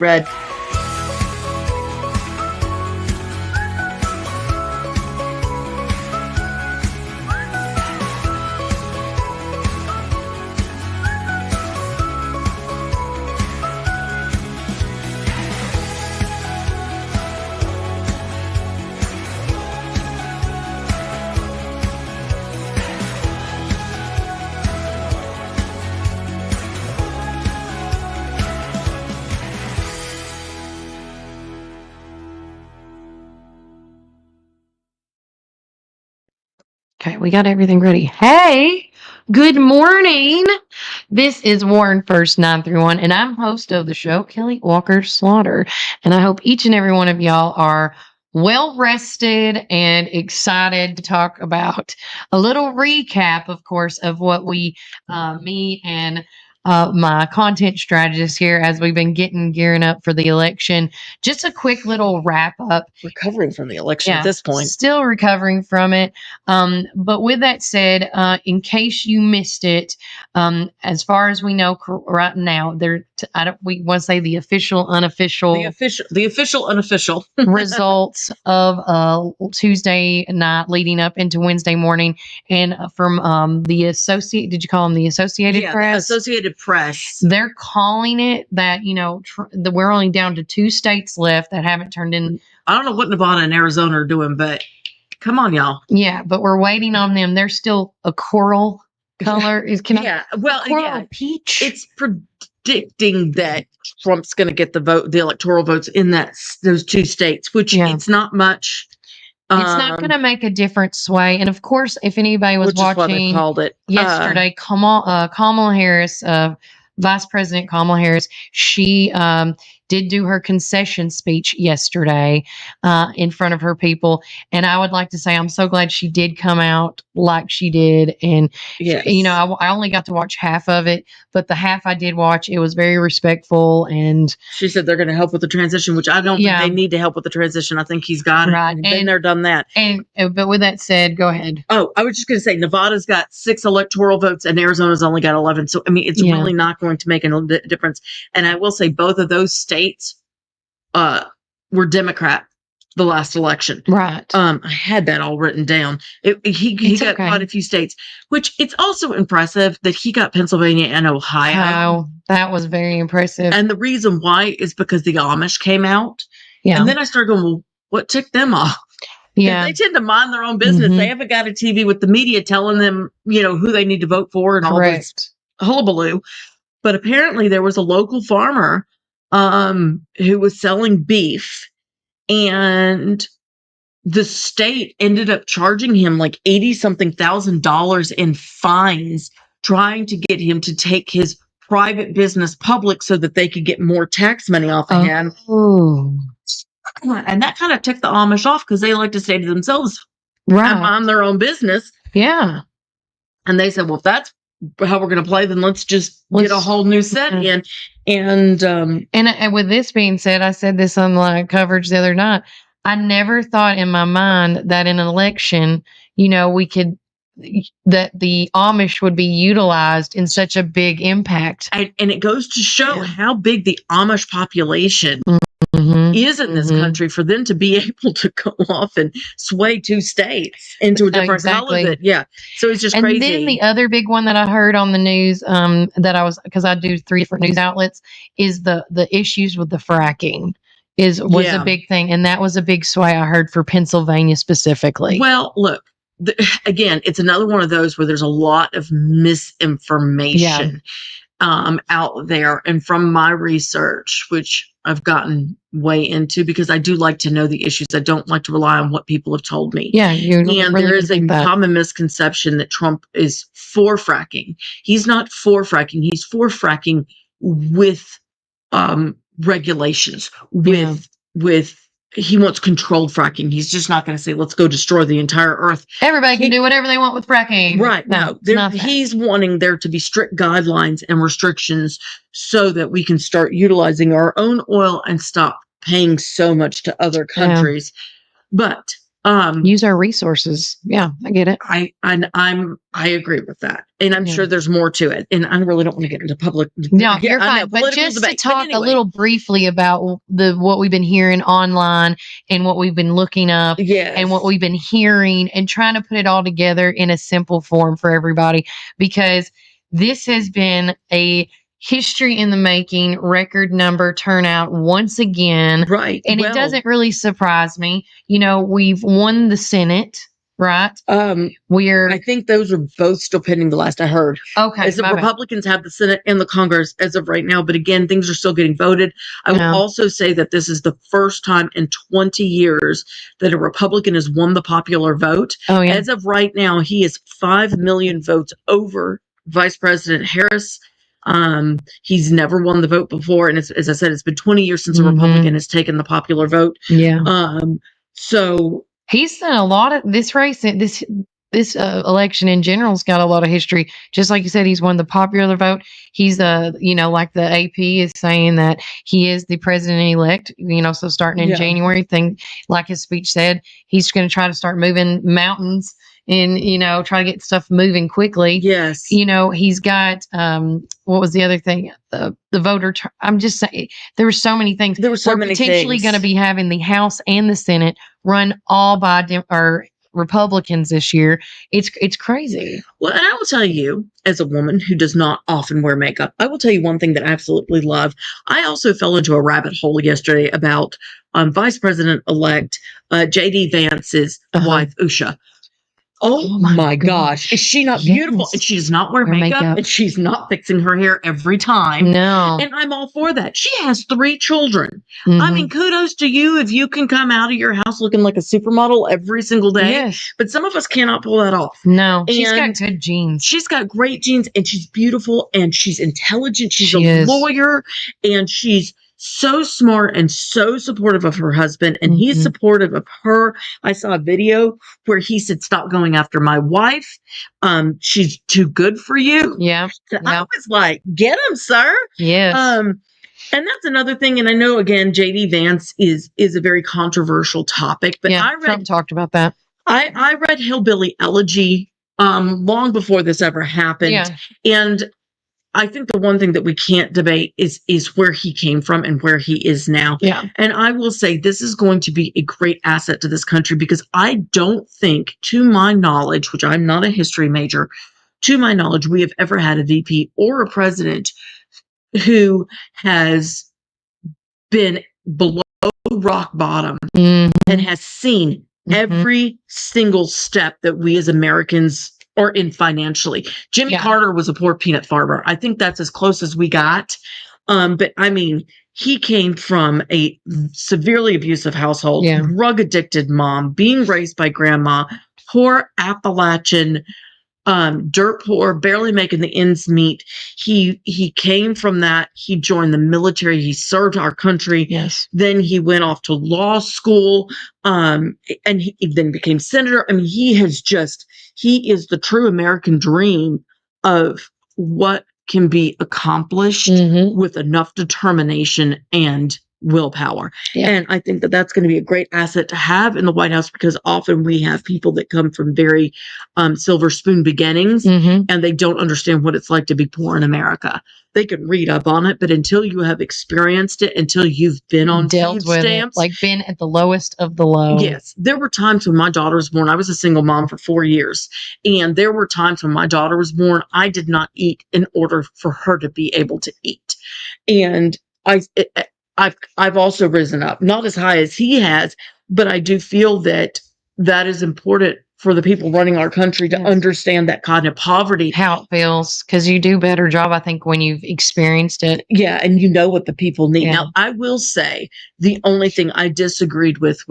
Red. Okay, we got everything ready. Hey, good morning. This is Warren First 931, and I'm host of the show, Kelly Walker Slaughter. And I hope each and every one of y'all are well rested and excited to talk about a little recap, of course, of what me and my content strategist here, as we've been gearing up for the election. Just a quick little wrap up. Recovering from the election at this point. Still recovering from it. But with that said, in case you missed it, as far as we know right now, we want to say the official, unofficial, the official, unofficial results of Tuesday night leading up into Wednesday morning, and from the Did you call them the Associated Press? Associated Press. They're calling it that we're only down to 2 states left that haven't turned in. I don't know what Nevada and Arizona are doing, but come on, y'all. Yeah, but we're waiting on them. They're still a coral color. Coral peach. It's predicting that Trump's going to get the electoral votes in those 2 states, which it's not much. It's not going to make a different sway. And of course, if anybody was watching called it yesterday, Kamala Harris, Vice President Kamala Harris, she did do her concession speech yesterday in front of her people. And I would like to say I'm so glad she did come out like she did. And, I only got to watch half of it, but the half I did watch, it was very respectful. And she said they're going to help with the transition, which I don't think they need to help with the transition. I think he's got it. Right. Been there, done that. But with that said, go ahead. Oh, I was just going to say Nevada's got 6 electoral votes and Arizona's only got 11. So, I mean, it's really not going to make a difference. And I will say both of those states were Democrat the last election. Right. I had that all written down. He got quite a few states, which it's also impressive that he got Pennsylvania and Ohio. That was very impressive. And the reason why is because the Amish came out. Yeah. And then I started going, well, what ticked them off? Yeah. They tend to mind their own business. Mm-hmm. They haven't got a TV with the media telling them, who they need to vote for and all this hullabaloo. But apparently there was a local farmer who was selling beef, and the state ended up charging him like $80-something thousand in fines, trying to get him to take his private business public so that they could get more tax money off of him. And that kind of ticked the Amish off because they like to say to themselves, and mind their own business. Yeah. And they said, well, if that's how we're going to play, then let's get a whole new set in. And with this being said, I said this on live coverage the other night. I never thought in my mind that in an election, that the Amish would be utilized in such a big impact. And it goes to show how big the Amish population is in this country for them to be able to go off and sway 2 states into a different color. Yeah. So it's just crazy. And then the other big one that I heard on the news because I do 3 different news outlets, is the issues with the fracking was a big thing. And that was a big sway I heard for Pennsylvania specifically. Well, look, again, it's another one of those where there's a lot of misinformation out there. And from my research, which I've gotten way into because I do like to know the issues. I don't like to rely on what people have told me. Yeah. There is a common misconception that Trump is for fracking. He's not for fracking. He's for fracking with regulations, with he wants controlled fracking. He's just not going to say, let's go destroy the entire earth. Everybody can do whatever they want with fracking. Right. He's wanting there to be strict guidelines and restrictions so that we can start utilizing our own oil and stop paying so much to other countries. But Use our resources. Yeah, I get it. I agree with that. And I'm sure there's more to it. And I really don't want to get into public. No, you're fine. But just debate. To talk a little briefly about what we've been hearing online and what we've been looking up and what we've been hearing and trying to put it all together in a simple form for everybody, because this has been a history in the making, record number turnout once again. Right. And it doesn't really surprise me. We've won the Senate, right? I think those are both still pending the last I heard. Okay. As the Republicans have the Senate and the Congress as of right now. But again, things are still getting voted. I will also say that this is the first time in 20 years that a Republican has won the popular vote. Oh, yeah. As of right now, he is 5 million votes over Vice President Harris. He's never won the vote before, and as I said, it's been 20 years since a Republican has taken the popular vote. Yeah. So he's done a lot of this race. This election in general's got a lot of history. Just like you said, he's won the popular vote. He's like the AP is saying that he is the president-elect. So starting in January, like his speech said, he's going to try to start moving mountains and try to get stuff moving quickly. Yes. He's got what was the other thing? The voter. I'm just saying there were so many things. There were so many potentially going to be having the House and the Senate run all by Republicans this year. It's crazy. Well, and I will tell you, as a woman who does not often wear makeup, I will tell you one thing that I absolutely love. I also fell into a rabbit hole yesterday about Vice President-elect J.D. Vance's wife, Usha. Oh my gosh. Is she not beautiful? And she does not wear makeup, and she's not fixing her hair every time. No. And I'm all for that. She has 3 children. I mean, kudos to you if you can come out of your house looking like a supermodel every single day. Yes. But some of us cannot pull that off. No. She's got good genes. She's got great genes, and she's beautiful, and she's intelligent. She's a lawyer, and she's so smart and so supportive of her husband, and he's supportive of her. I saw a video where he said, "Stop going after my wife. She's too good for you." Yeah. I was like, "Get him, sir." Yes. And that's another thing. And I know, again, J.D. Vance is a very controversial topic, but Trump talked about that. I read Hillbilly Elegy long before this ever happened. Yeah. And I think the one thing that we can't debate is where he came from and where he is now. Yeah. And I will say this is going to be a great asset to this country, because I don't think, to my knowledge, which I'm not a history major, to my knowledge, we have ever had a VP or a president who has been below rock bottom and has seen every single step that we as Americans are in financially. Jimmy Carter was a poor peanut farmer. I think that's as close as we got. But I mean, he came from a severely abusive household, drug addicted mom, being raised by grandma, poor Appalachian, dirt poor, barely making the ends meet. He came from that. He joined the military. He served our country. Yes. Then he went off to law school, and he then became senator. I mean, he is the true American dream of what can be accomplished with enough determination and willpower. Yeah. And I think that that's going to be a great asset to have in the White House, because often we have people that come from very silver spoon beginnings, and they don't understand what it's like to be poor in America. They can read up on it, but until you have experienced it, until you've been on dealt food with stamps, it, like been at the lowest of the low. Yes. There were times when my daughter was born. I was a single mom for 4 years. And there were times when my daughter was born, I did not eat in order for her to be able to eat. And I've also risen up, not as high as he has, but I do feel that that is important for the people running our country to understand that kind of poverty. How it feels, because you do a better job, I think, when you've experienced it. Yeah, and you know what the people need. Yeah. Now, I will say the only thing I disagreed with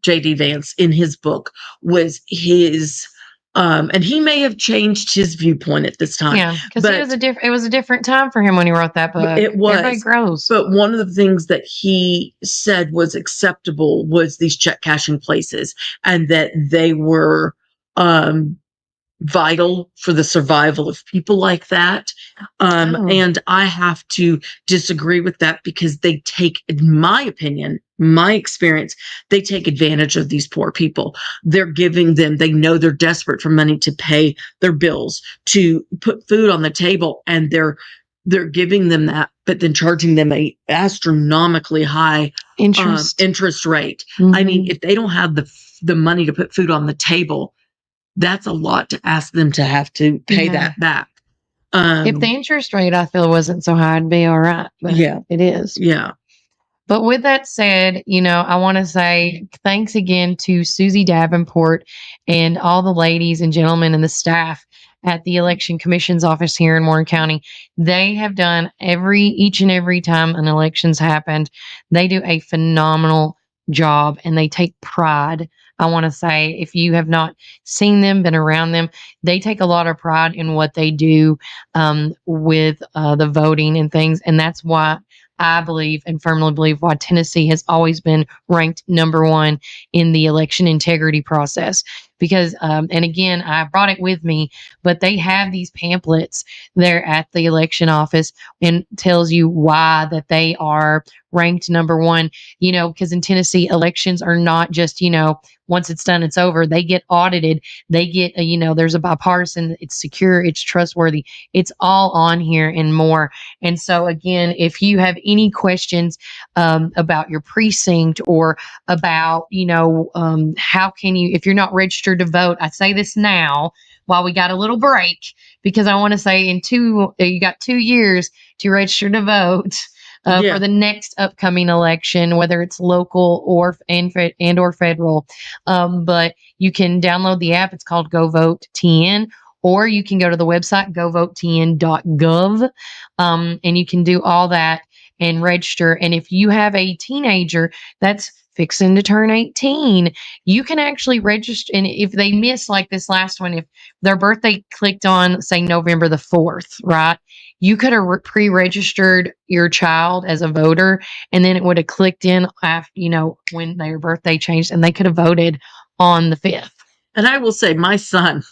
J.D. Vance in his book was his and he may have changed his viewpoint at this time. Yeah, because it was a different time for him when he wrote that book. It was. Everybody grows. But one of the things that he said was acceptable was these check cashing places, and that they were vital for the survival of people like that. And I have to disagree with that because they take, in my opinion, my experience, they take advantage of these poor people. They're giving them, they know they're desperate for money to pay their bills, to put food on the table, and they're giving them that, but then charging them a astronomically high interest rate. Mm-hmm. I mean, if they don't have the money to put food on the table, that's a lot to ask them to have to pay that back. If the interest rate, I feel, wasn't so high, it'd be all right. But it is. Yeah. But with that said, I want to say thanks again to Susie Davenport and all the ladies and gentlemen and the staff at the Election Commission's office here in Warren County. They have done each and every time an election's happened. They do a phenomenal job and they take pride. I want to say, if you have not seen them, been around them, they take a lot of pride in what they do with the voting and things. And that's why I believe and firmly believe why Tennessee has always been ranked number one in the election integrity process. Because, and again, I brought it with me, but they have these pamphlets there at the election office and tells you why that they are ranked number one, because in Tennessee, elections are not just, once it's done, it's over. They get audited. They get, there's a bipartisan, it's secure, it's trustworthy. It's all on here and more. And so again, if you have any questions about your precinct or about, how can you, if you're not registered to vote, I say this now while we got a little break, because I want to say you got 2 years to register to vote. For the next upcoming election, whether it's local or federal. But you can download the app. It's called Go Vote TN, or you can go to the website govotetn.gov, and you can do all that and register. And if you have a teenager that's fixing to turn 18, you can actually register. And if they miss, like this last one, if their birthday clicked on, say, November the 4th, right? You could have pre-registered your child as a voter, and then it would have clicked in after, when their birthday changed, and they could have voted on the 5th. And I will say, my son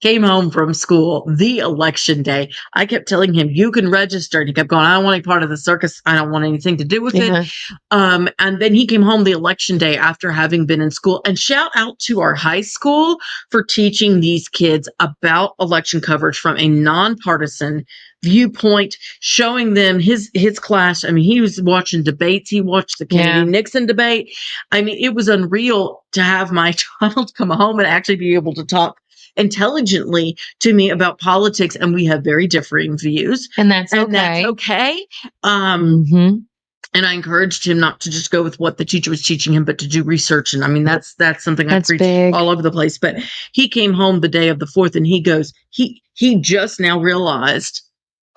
came home from school the election day. I kept telling him, you can register. And he kept going, I don't want any part of the circus. I don't want anything to do with it. And then he came home the election day after having been in school. And shout out to our high school for teaching these kids about election coverage from a nonpartisan viewpoint, showing them his class. I mean, he was watching debates. He watched the Kennedy-Nixon debate. I mean, it was unreal to have my child come home and actually be able to talk intelligently to me about politics, and we have very differing views, and that's okay. And I encouraged him not to just go with what the teacher was teaching him, but to do research. And I mean, that's something I preach all over the place. But he came home the day of the 4th, and he goes, he just now realized,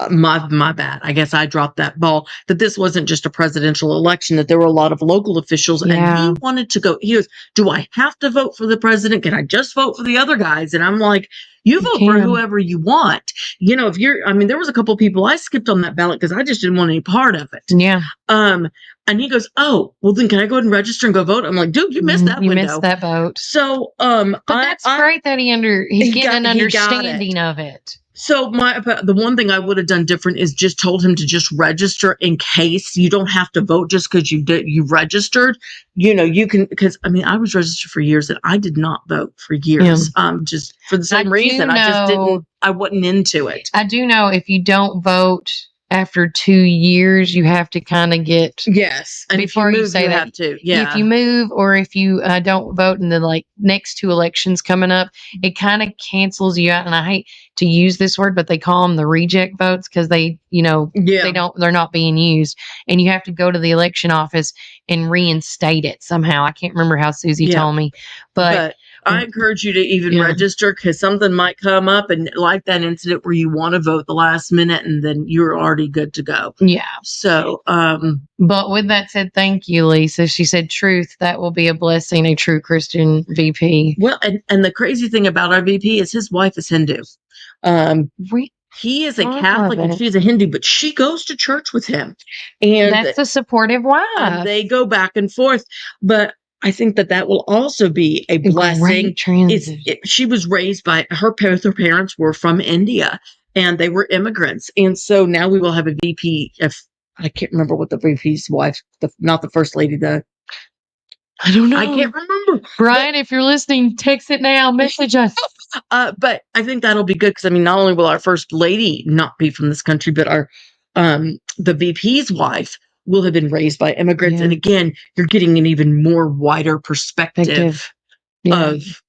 my bad. I guess I dropped that ball, that this wasn't just a presidential election, that there were a lot of local officials, and he wanted to go. He goes, do I have to vote for the president? Can I just vote for the other guys? And I'm like, you vote for whoever you want. There was a couple of people I skipped on that ballot because I just didn't want any part of it. Yeah. And he goes, oh, well then can I go ahead and register and go vote? I'm like, dude, you missed that window. You missed that vote. So, but that's great that he's getting an understanding of it. So the one thing I would have done different is just told him to just register in case. You don't have to vote just because you registered. You can, because I was registered for years and I did not vote for years. Just for the same reason. I wasn't into it. I do know if you don't vote after 2 years, you have to kind of get and before you say that. If you move or if you don't vote in the next 2 elections coming up, it kind of cancels you out. And I hate to use this word, but they call them the reject votes because they're not being used, and you have to go to the election office and reinstate it somehow. I can't remember how Susie told me, but I encourage you to even register, because something might come up, and like that incident where you want to vote the last minute and then you're already good to go. Yeah. So, but with that said, thank you, Lisa. She said, truth, that will be a blessing, a true Christian VP. Well, and the crazy thing about our VP is his wife is Hindu. He is a Catholic and she's a Hindu, but she goes to church with him. And that's a supportive wife. And they go back and forth. But I think that will also be a blessing. She was raised by both her parents were from India and they were immigrants. And so now we will have a VP. I can't remember what the VP's wife, not the first lady, I don't know. I can't remember. Brian, if you're listening, text it now, message us. But I think that'll be good because I mean, not only will our first lady not be from this country, but the VP's wife will have been raised by immigrants. Yeah. And again, you're getting an even more wider perspective of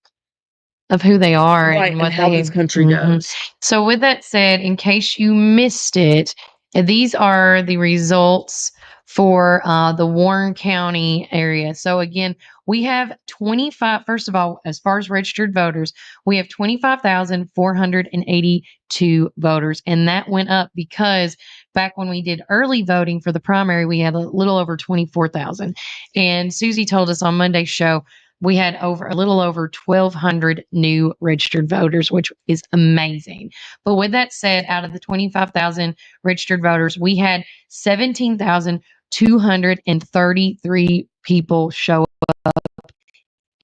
who they are and what how this country goes. So with that said, in case you missed it, these are the results for the Warren County area. So again, we have 25, first of all, as far as registered voters, we have 25,482 voters. And that went up because back when we did early voting for the primary, we had a little over 24,000. And Susie told us on Monday's show, we had a little over 1,200 new registered voters, which is amazing. But with that said, out of the 25,000 registered voters, we had 17,233 people show up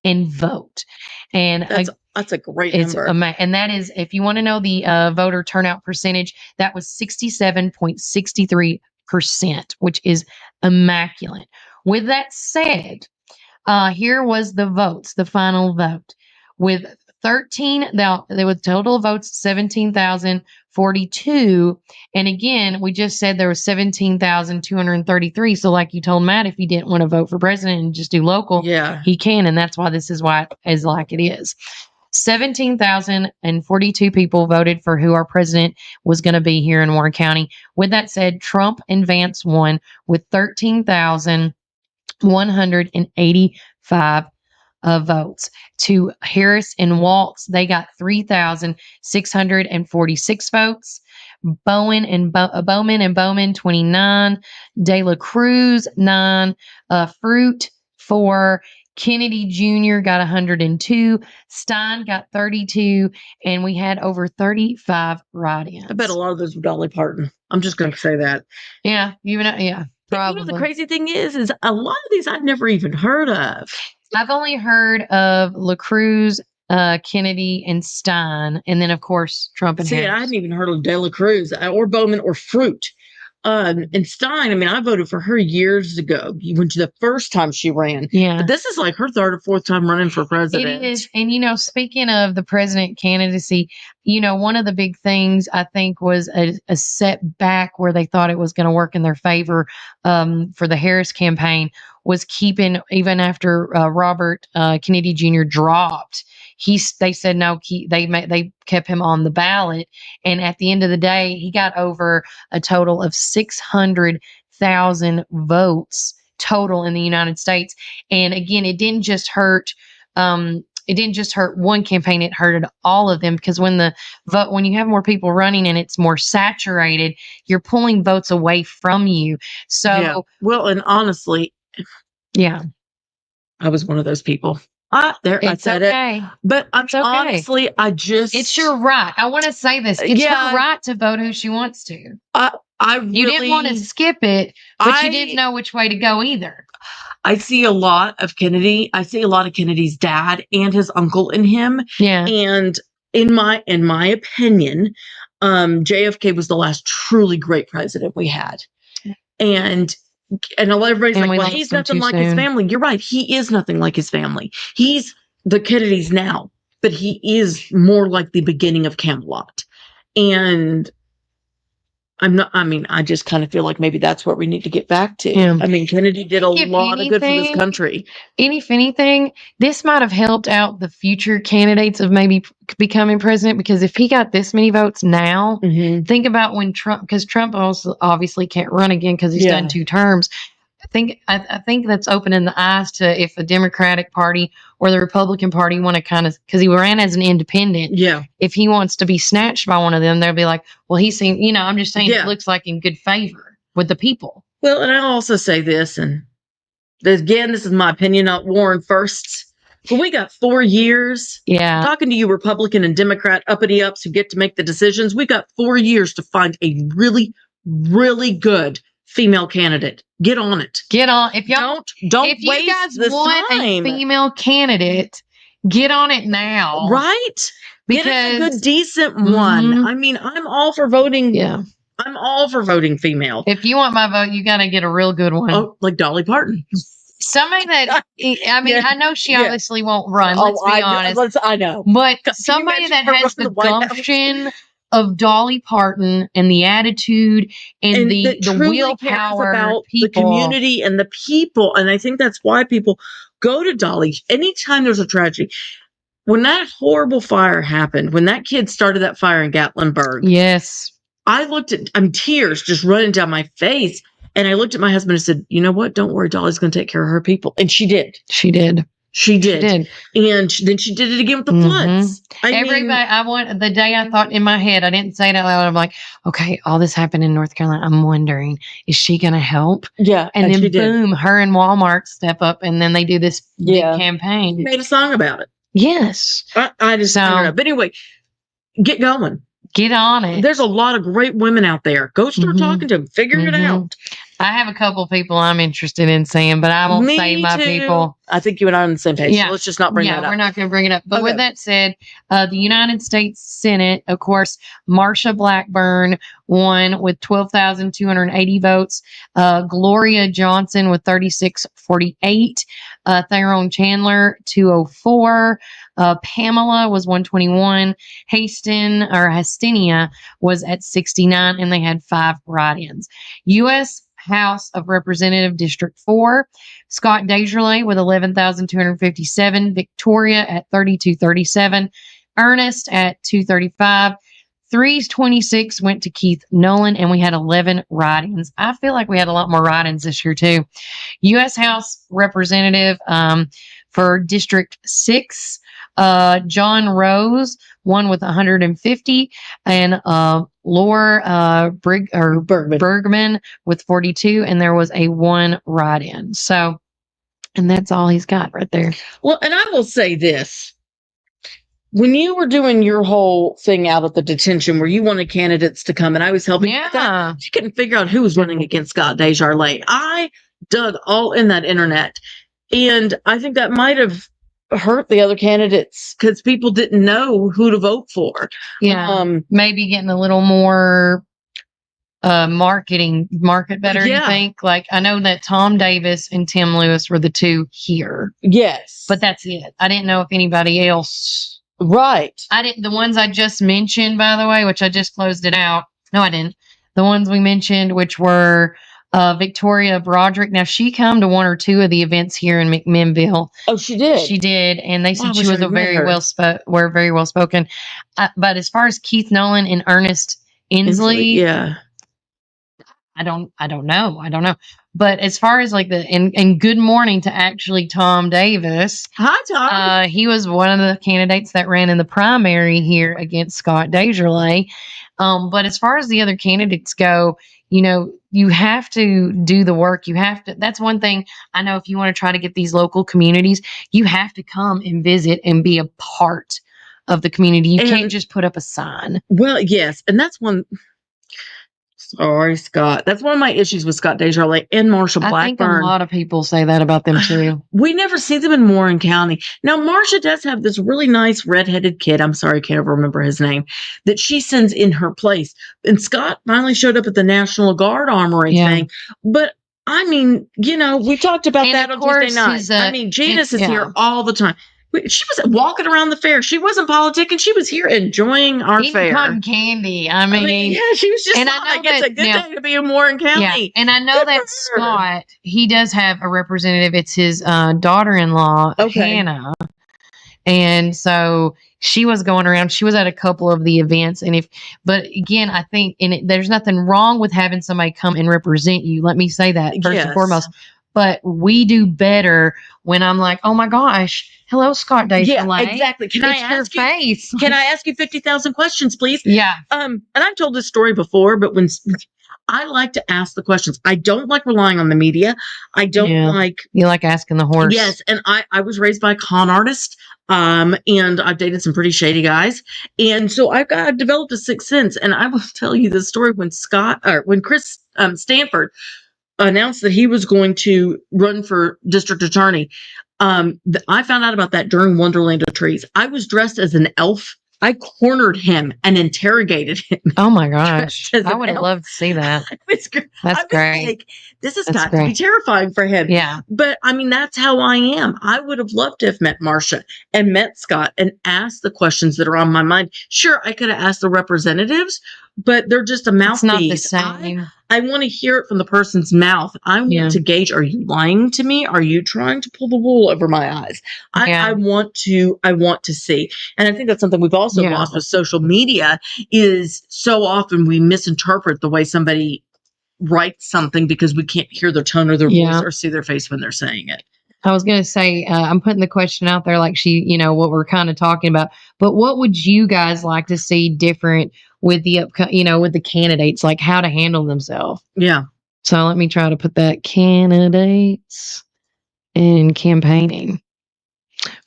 and vote. And that's a great number. And that is, if you want to know the voter turnout percentage, that was 67.63%, which is immaculate. With that said, here was the votes, the final vote. With 13, there was total votes 17,042. And again, we just said there was 17,233. So like you told Matt, if he didn't want to vote for president and just do local, he can. And that's why this is why it is like it is. 17,042 people voted for who our president was going to be here in Warren County. With that said, Trump and Vance won with 13,185 votes. To Harris and Walz, they got 3,646 votes. Bowman and Bowman 29. De La Cruz 9. Fruit 4. Kennedy Jr. got 102. Stein got 32. And we had over 35 write-ins. I bet a lot of those were Dolly Parton. I'm just going to say that. Yeah. Probably. The crazy thing is a lot of these I've never even heard of. I've only heard of La Cruz, Kennedy, and Stein, and then of course Trump and Harris. I hadn't even heard of De La Cruz or Bowman or Fruit. And Stein, I mean, I voted for her years ago when the first time she ran. Yeah. But this is like her third or fourth time running for president. It is. And, speaking of the president candidacy, one of the big things I think was a setback where they thought it was going to work in their favor for the Harris campaign was keeping, even after Robert Kennedy Jr. dropped, they said no. They kept him on the ballot, and at the end of the day, he got over a total of 600,000 votes total in the United States. And again, it didn't just hurt. It didn't just hurt one campaign; it hurted all of them because when you have more people running and it's more saturated, you're pulling votes away from you. So, yeah. Well, and honestly, yeah, I was one of those people. I said it. But honestly, it's your right. I want to say this. It's her right to vote who she wants to. You didn't want to skip it, but you didn't know which way to go either. I see a lot of Kennedy. I see a lot of Kennedy's dad and his uncle in him. Yeah. And in my opinion, JFK was the last truly great president we had. And everybody's like, well, he's nothing like his family. You're right. He is nothing like his family. He's the Kennedys now, but he is more like the beginning of Camelot. And I just kind of feel like maybe that's what we need to get back to. Yeah. I mean, Kennedy did a lot of good for this country. If anything, this might have helped out the future candidates of maybe becoming president, because if he got this many votes now, think about when because Trump also obviously can't run again because he's done 2 terms. I think that's opening the eyes to if the Democratic Party or the Republican Party want to because he ran as an independent. Yeah. If he wants to be snatched by one of them, they'll be like, well, he seemed, I'm just saying it looks like in good favor with the people. Well, and I'll also say this, and again, this is my opinion, not Warren First's. But we got 4 years. Yeah. Talking to you Republican and Democrat uppity ups who get to make the decisions. We've got 4 years to find a really, really good female candidate. Get on it. Get on. If y'all don't if you waste guys this want time. a female candidate, get on it now. Right? Because get a good, decent one. I mean, I'm all for voting. Yeah. I'm all for voting female. If you want my vote, you got to get a real good one. Oh, like Dolly Parton. Somebody that, I mean, I know she obviously won't run. Let's be honest. I know. But somebody that has the gumption of Dolly Parton and the attitude and the willpower about people. The community and the people. And I think that's why people go to Dolly anytime there's a tragedy. When that horrible fire happened, when that kid started that fire in Gatlinburg. Yes. I looked at, tears just running down my face. And I looked at my husband and said, you know what? Don't worry. Dolly's going to take care of her people. And she did. She did. And then she did it again with the floods. The day I thought in my head, I didn't say it out loud. I'm like, okay, all this happened in North Carolina. I'm wondering, is she going to help? Yeah. And then boom, her and Walmart step up and then they do this big campaign. She made a song about it. Yes. I don't know. But anyway, get going. Get on it. There's a lot of great women out there. Go start talking to them. Figure it out. I have a couple people I'm interested in seeing, but I won't say my people. I think you and I are on the same page. Yeah. So let's just not bring that up. Yeah, we're not going to bring it up. But with that said, the United States Senate, of course, Marsha Blackburn won with 12,280 votes. Gloria Johnson with 3,648. Tyrone Chandler, 204. Pamela was 121. Hastinia was at 69, and they had 5 write-ins. U.S. House of Representative District 4, Scott Desjardins with 11,257, Victoria at 3,237, Ernest at 235, 326 went to Keith Nolan, and we had 11 write-ins. I feel like we had a lot more write-ins this year too. U.S. House Representative for District 6, John Rose won with 150, and Laura Bergman with 42, and there was a 1 write-in. So, and that's all he's got right there. Well, and I will say this. When you were doing your whole thing out at the detention where you wanted candidates to come and I was helping you couldn't figure out who was running against Scott Desjardins. I dug all in that internet, and I think that might have hurt the other candidates because people didn't know who to vote for. Yeah. Maybe getting a little more market better, you think? Like, I know that Tom Davis and Tim Lewis were the 2 here. Yes. But that's it. I didn't know if anybody else. Right. The ones I just mentioned, by the way, which I just closed it out. No, I didn't. The ones we mentioned, which were Victoria Broderick. Now, she come to 1 or 2 of the events here in McMinnville. Oh, she did? She did. And they said she was very well spoken. But as far as Keith Nolan and Ernest Inslee, yeah. I don't know. But as far as like and good morning to actually Tom Davis. Hi, Tom. He was one of the candidates that ran in the primary here against Scott Desjardins. But as far as the other candidates go, you have to do the work. That's one thing I know. If you want to try to get these local communities, you have to come and visit and be a part of the community. You can't just put up a sign. Well, yes. And that's one. Sorry, Scott. That's one of my issues with Scott Desjardins and Marsha Blackburn. I think a lot of people say that about them too. We never see them in Warren County. Now, Marsha does have this really nice redheaded kid. I'm sorry, I can't ever remember his name, that she sends in her place. And Scott finally showed up at the National Guard Armory thing. But I mean, we talked about that on Tuesday night. Janice is here all the time. She was walking around the fair. She wasn't politicking. She was here enjoying our fair. Cotton candy. I mean, she was just it's a good day to be in Warren County. Yeah, and I know that Scott, he does have a representative. It's his daughter-in-law, Hannah. And so she was going around. She was at a couple of the events. But again, I think there's nothing wrong with having somebody come and represent you. Let me say that first and foremost. But we do better when I'm like, oh my gosh, hello, Scott Desjardins. Yeah, exactly. Can I ask you 50,000 questions, please? Yeah. And I've told this story before, but when I like to ask the questions. I don't like relying on the media. I don't like. You like asking the horse. Yes. And I was raised by a con artist. And I've dated some pretty shady guys. And so I've developed a sixth sense. And I will tell you the story when Chris Stanford announced that he was going to run for district attorney. I found out about that during Wonderland of Trees. I was dressed as an elf. I cornered him and interrogated him. Oh my gosh. I would have loved to see that. That's great. Like, this has got to be terrifying for him. Yeah. But I mean, that's how I am. I would have loved to have met Marsha and met Scott and asked the questions that are on my mind. Sure, I could have asked the representatives, but they're just a mouthpiece. It's not the same. I want to hear it from the person's mouth. I want to gauge, are you lying to me? Are you trying to pull the wool over my eyes? I want to see. And I think that's something we've also lost with social media is so often we misinterpret the way somebody writes something because we can't hear their tone or their voice or see their face when they're saying it. I was going to say, I'm putting the question out there like what we're kind of talking about, but what would you guys like to see different with the with the candidates, like how to handle themselves? Yeah. So let me try to put that candidates and campaigning.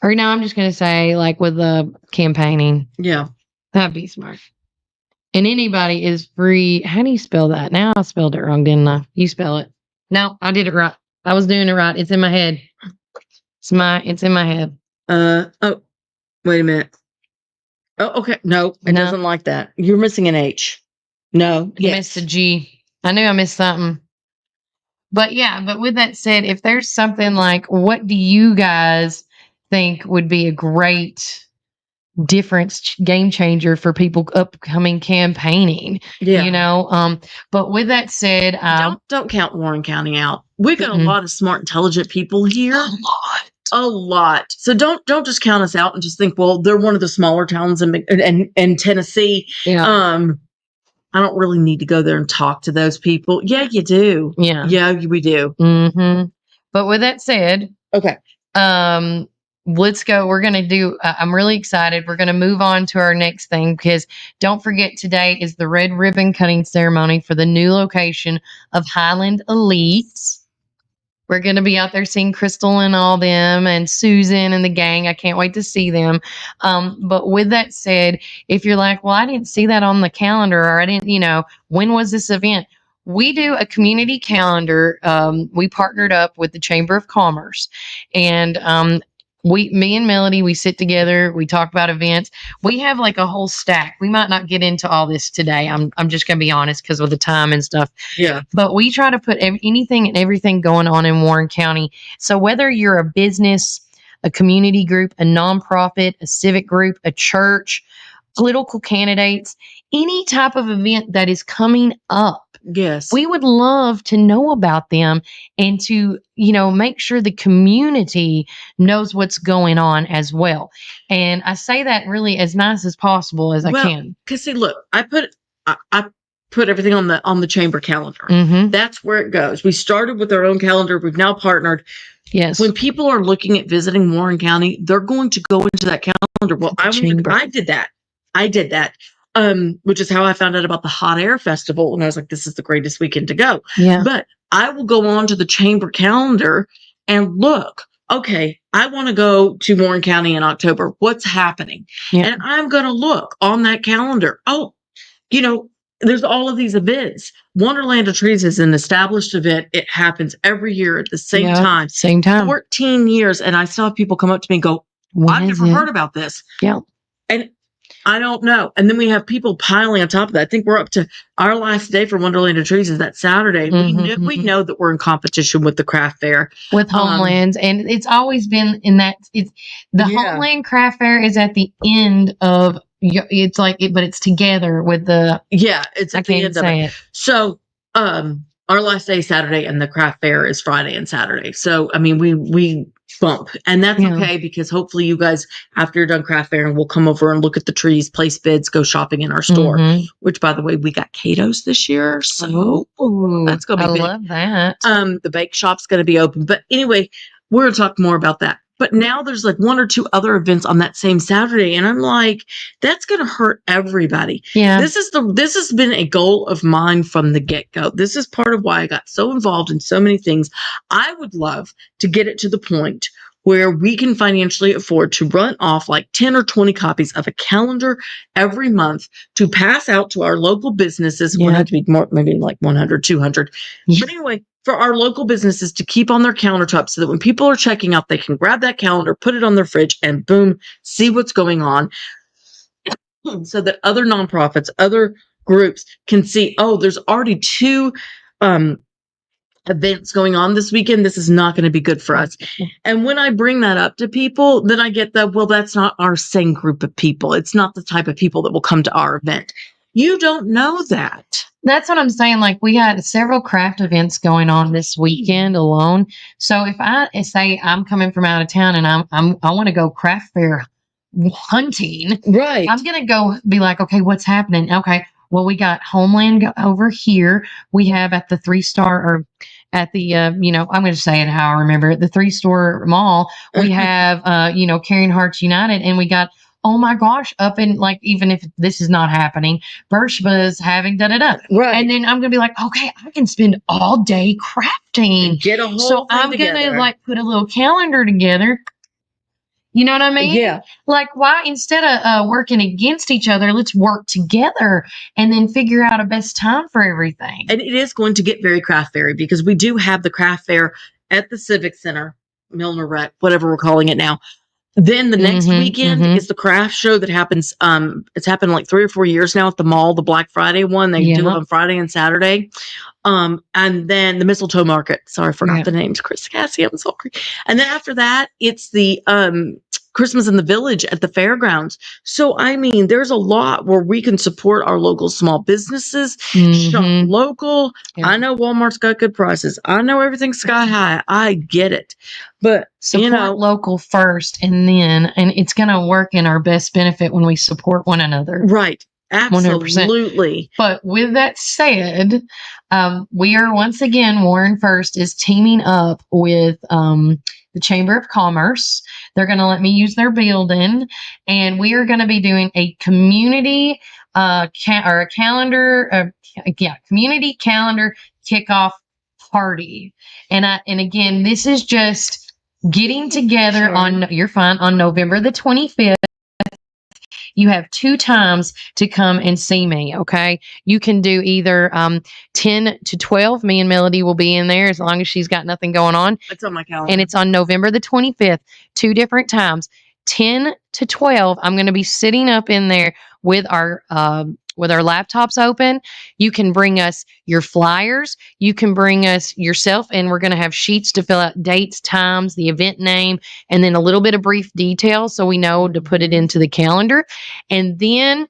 Or now I'm just going to say like with the campaigning. Yeah. That'd be smart. And anybody is free. How do you spell that? Now I spelled it wrong, didn't I? You spell it. No, I did it right. I was doing it right. It's in my head. It's in my head. Oh, wait a minute. Oh, okay. No, it doesn't like that. You're missing an H. No. You missed a G. I knew I missed something. But but with that said, if there's something like, what do you guys think would be a great difference game changer for people upcoming campaiging? But with that said, don't count Warren County out. We got a lot of smart, intelligent people here. A lot. So don't just count us out and just think, well, they're one of the smaller towns in Tennessee. Yeah. I don't really need to go there and talk to those people. Yeah, you do. Yeah, we do. Mm-hmm. But with that said, okay. Let's go. We're going to do, I'm really excited. We're going to move on to our next thing because don't forget today is the red ribbon cutting ceremony for the new location of Highland Elites. We're going to be out there seeing Crystal and all them and Susan and the gang. I can't wait to see them. But with that said, if you're like, well, I didn't see that on the calendar or I didn't, when was this event? We do a community calendar. We partnered up with the Chamber of Commerce and, me and Melody, we sit together, we talk about events. We have like a whole stack. We might not get into all this today. I'm just going to be honest because of the time and stuff. Yeah. But we try to put anything and everything going on in Warren County. So whether you're a business, a community group, a nonprofit, a civic group, a church, political candidates, any type of event that is coming up, yes, we would love to know about them and to, make sure the community knows what's going on as well. And I say that really as nice as possible as I can. Because see, look, I put everything on the chamber calendar. Mm-hmm. That's where it goes. We started with our own calendar. We've now partnered. Yes. When people are looking at visiting Warren County, they're going to go into that calendar. Well, I did that. Which is how I found out about the Hot Air Festival. And I was like, this is the greatest weekend to go. Yeah. But I will go on to the chamber calendar and look, okay, I want to go to Warren County in October. What's happening? Yeah. And I'm going to look on that calendar. Oh, there's all of these events. Wonderland of Trees is an established event. It happens every year at the same time. Same time. 14 years. And I still have people come up to me and go, I've never heard about this. Yeah. And I don't know. And then we have people piling on top of that. I think we're up to our last day for Wonderland of Trees is that Saturday. Mm-hmm, we know that we're in competition with the craft fair. With Homelands. And it's always been in that. Homeland Craft Fair is at the end of, it's like, but it's together with the. Yeah, it's at the end of it. So, our last day is Saturday and the craft fair is Friday and Saturday. So, I mean, we bump and that's okay because hopefully you guys, after you're done craft fair, and we'll come over and look at the trees, place bids, go shopping in our store, which by the way, we got Cato's this year. So that's going to be big. I love that. The bake shop's going to be open. But anyway, we're going to talk more about that. But now there's like one or two other events on that same Saturday. And I'm like, that's going to hurt everybody. Yeah. This has been a goal of mine from the get-go. This is part of why I got so involved in so many things. I would love to get it to the point where we can financially afford to run off like 10 or 20 copies of a calendar every month to pass out to our local businesses. It would have to be more, maybe like 100, 200. Yeah. But anyway, for our local businesses to keep on their countertops so that when people are checking out, they can grab that calendar, put it on their fridge, and boom, see what's going on. So that other nonprofits, other groups can see, oh, there's already 2 events going on this weekend. This is not going to be good for us. And when I bring that up to people, then I get that, well, that's not our same group of people. It's not the type of people that will come to our event. You don't know that. That's what I'm saying. Like, we had several craft events going on this weekend alone. So if I say I'm coming from out of town and I want to go craft fair hunting, right? I'm gonna go be like, okay, what's happening? Okay, well, we got Homeland over here. We have at the 3-star or at the I'm going to say it how I remember it, the 3-store mall. We have Caring Hearts United, and we got, oh my gosh, up in, like, even if this is not happening, Birchbuzz having da-da-da. Right. And then I'm going to be like, okay, I can spend all day crafting. Get a whole so thing I'm going to together. like put a little calendar together. You know what I mean? Yeah. Like, why, instead of working against each other, let's work together and then figure out a best time for everything. And it is going to get very craft fairy because we do have the craft fair at the Civic Center, Milner Rec, whatever we're calling it now. Then the next weekend is the craft show that happens. It's happened like 3 or 4 years now at the mall, the Black Friday one. They do it on Friday and Saturday. And then the mistletoe market. Sorry, I forgot the names. Chris Cassie, I'm sorry. And then after that, it's the Christmas in the Village at the fairgrounds. So, I mean, there's a lot where we can support our local small businesses, shop local. I know Walmart's got good prices. I know everything's sky high. I get it. But support local first, and it's going to work in our best benefit when we support one another. Right. Absolutely. 100%. But with that said, we are once again, Warren First is teaming up with the Chamber of Commerce. They're going to let me use their building, and we are going to be doing a community community calendar kickoff party. And again, this is just getting together on November the 25th. You have 2 times to come and see me, okay? You can do either 10 to 12. Me and Melody will be in there as long as she's got nothing going on. It's on my calendar. And it's on November the 25th, 2 different times. 10 to 12, I'm going to be sitting up in there with our laptops open. You can bring us your flyers. You can bring us yourself, and we're going to have sheets to fill out dates, times, the event name, and then a little bit of brief details so we know to put it into the calendar. And then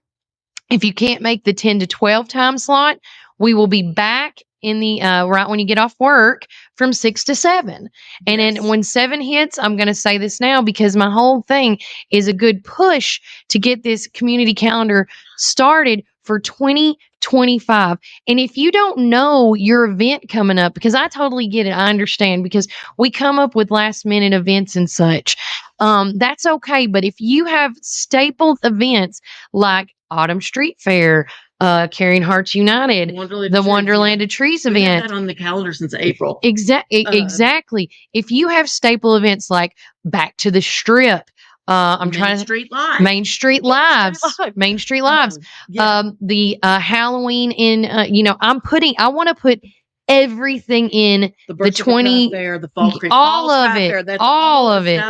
if you can't make the 10 to 12 time slot, we will be back in the right when you get off work from 6 to 7. And then when 7 hits, I'm going to say this now because my whole thing is a good push to get this community calendar started for 2025. And if you don't know your event coming up, because I totally get it, I understand, because we come up with last minute events and such. That's okay. But if you have stapled events like Autumn Street Fair, Caring Hearts United, the Wonderland of Trees event. We've had that on the calendar since April. Exactly. If you have staple events like Back to the Strip, Main Street Lives, the Halloween in, I want to put everything in the 20 fair, the Fall Creek all of it, fair, that's all of it.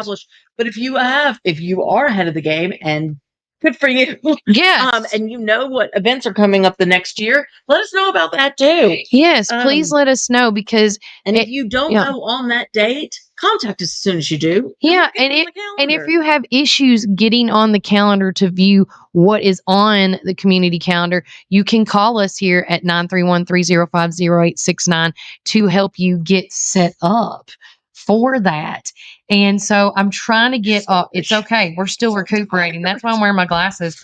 But if you are ahead of the game, and good for you. Yes. And you know what events are coming up the next year, let us know about that too. Yes, please let us know, because if you don't know on that date, contact us as soon as you do. Yeah, and if you have issues getting on the calendar to view what is on the community calendar, you can call us here at 931-305-0869 to help you get set up for that. And so I'm trying to get it's okay. We're still recuperating. That's why I'm wearing my glasses.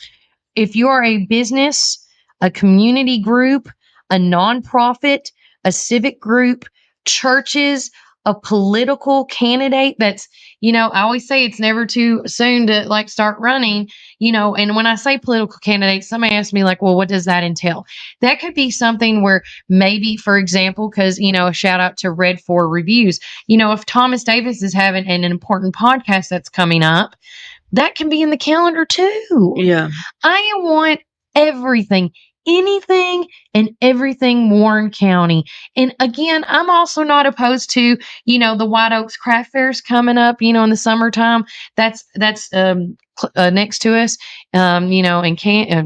If you are a business, a community group, a nonprofit, a civic group, churches, a political candidate that's, I always say it's never too soon to like start running, and when I say political candidates, somebody asks me like, well, what does that entail? That could be something where maybe, for example, because, a shout out to Red 4 Reviews, if Thomas Davis is having an important podcast that's coming up, that can be in the calendar too. Yeah. I want everything, anything and everything Warren County. And again, I'm also not opposed to, the White Oaks Craft Fairs coming up, in the summertime. That's next to us, in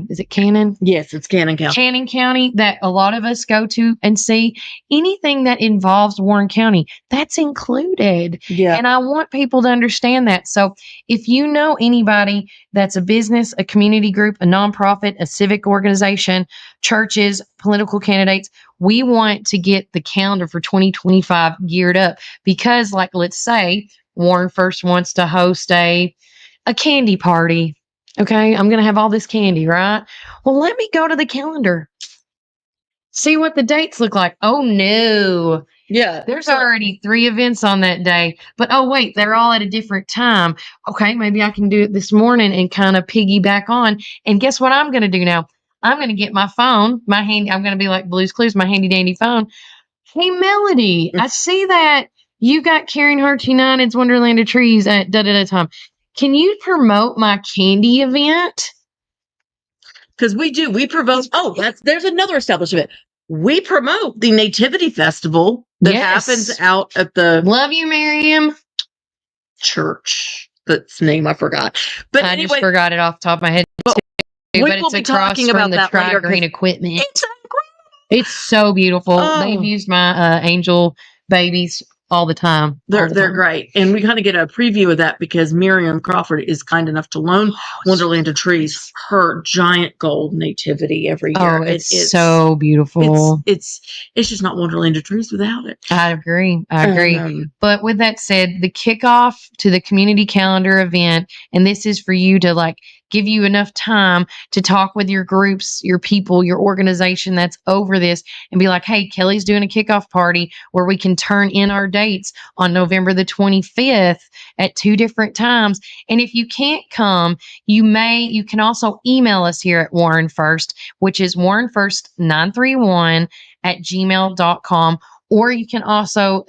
is it Cannon? Yes, it's Cannon County. Cannon County, that a lot of us go to and see. Anything that involves Warren County, that's included. Yeah. And I want people to understand that. So if you know anybody that's a business, a community group, a nonprofit, a civic organization, churches, political candidates, we want to get the calendar for 2025 geared up because, like, let's say Warren First wants to host a candy party. Okay, I'm going to have all this candy, right? Well, let me go to the calendar. See what the dates look like. Oh, no. Yeah. There's already 3 events on that day. But, oh, wait, they're all at a different time. Okay, maybe I can do it this morning and kind of piggyback on. And guess what I'm going to do now? I'm going to get my phone, I'm going to be like Blue's Clues, my handy dandy phone. Hey, Melody, I see that you got Caring Hearts United's Wonderland of Trees at time. Can you promote my candy event? Because we promote. Oh, there's another establishment. We promote the Nativity Festival that happens out at the Love You, Miriam church. That's name I forgot. But I anyway, just forgot it off the top of my head. Too, but it's across from the Tri-Green equipment. Exactly. It's so beautiful. Oh. They've used my angel babies all the time. They're great. And we kind of get a preview of that because Miriam Crawford is kind enough to loan Wonderland of Trees her giant gold nativity every year. Oh, it's so beautiful. It's just not Wonderland of Trees without it. I agree. But with that said, the kickoff to the community calendar event, and this is for you to like give you enough time to talk with your groups, your people, your organization that's over this and be like, hey, Kelly's doing a kickoff party where we can turn in our dates on November the 25th at 2 different times. And if you can't come, you can also email us here at Warren First, which is warrenfirst931@gmail.com. Or you can also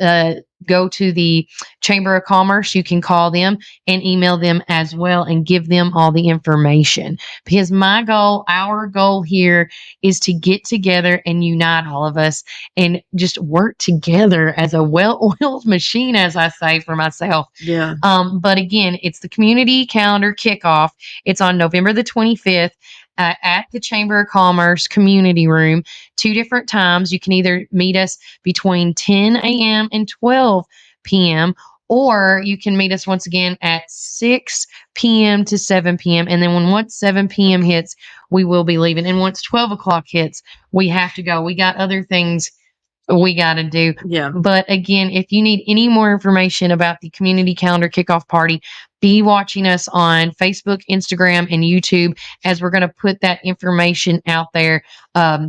go to the Chamber of Commerce. You can call them and email them as well and give them all the information. Because our goal here is to get together and unite all of us and just work together as a well-oiled machine, as I say for myself. Yeah. But again, it's the community calendar kickoff. It's on November the 25th. At the Chamber of Commerce Community Room, 2 different times. You can either meet us between 10 a.m. and 12 p.m., or you can meet us once again at 6 p.m. to 7 p.m. And then once 7 p.m. hits, we will be leaving. And once 12 o'clock hits, we have to go. We got other things we got to do. Yeah. But again, if you need any more information about the community calendar kickoff party, be watching us on Facebook, Instagram, and YouTube as we're going to put that information out there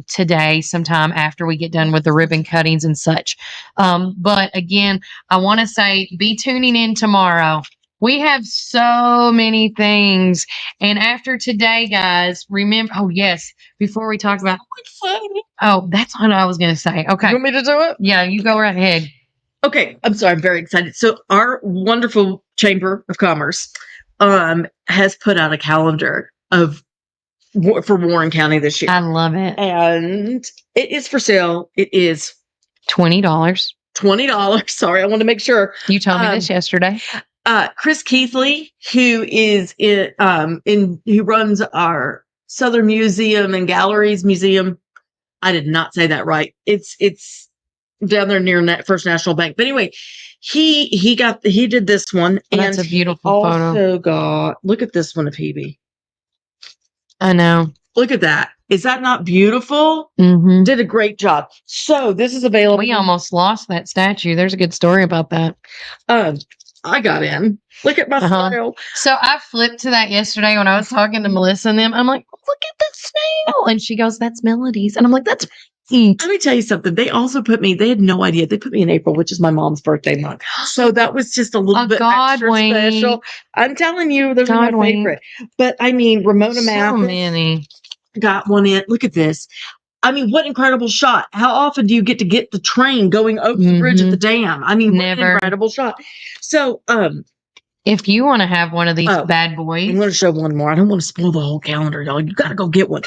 today, sometime after we get done with the ribbon cuttings and such. But again, I want to say be tuning in tomorrow. We have so many things. And after today, guys, remember, before we talk about, that's what I was going to say. Okay. You want me to do it? Yeah, you go right ahead. Okay. I'm sorry. I'm very excited. So our wonderful Chamber of Commerce has put out a calendar for Warren County this year. I love it. And it is for sale. It is $20. $20. Sorry. I want to make sure. You told me this yesterday. Chris Keithley, who is who runs our Southern Museum and Galleries Museum. I did not say that right. It's down there near First National Bank. But anyway, he did this one. And that's a beautiful photo. Look at this one of Hebe. I know. Look at that. Is that not beautiful? Mm-hmm. Did a great job. So this is available. We almost lost that statue. There's a good story about that. I got in. Look at my snail. So I flipped to that yesterday when I was talking to Melissa and them. I'm like, look at the snail. And she goes, that's Melody's. And I'm like, that's Let me tell you something. They also they had no idea. They put me in April, which is my mom's birthday month. So that was just a little bit extra special. I'm telling you, those are my favorite. But I mean, Ramona Mathis got one in. Look at this. I mean, what incredible shot. How often do you get to get the train going over the bridge at the dam? I mean, what an incredible shot. So, if you want to have one of these bad boys. I'm going to show one more. I don't want to spoil the whole calendar, y'all. You got to go get one.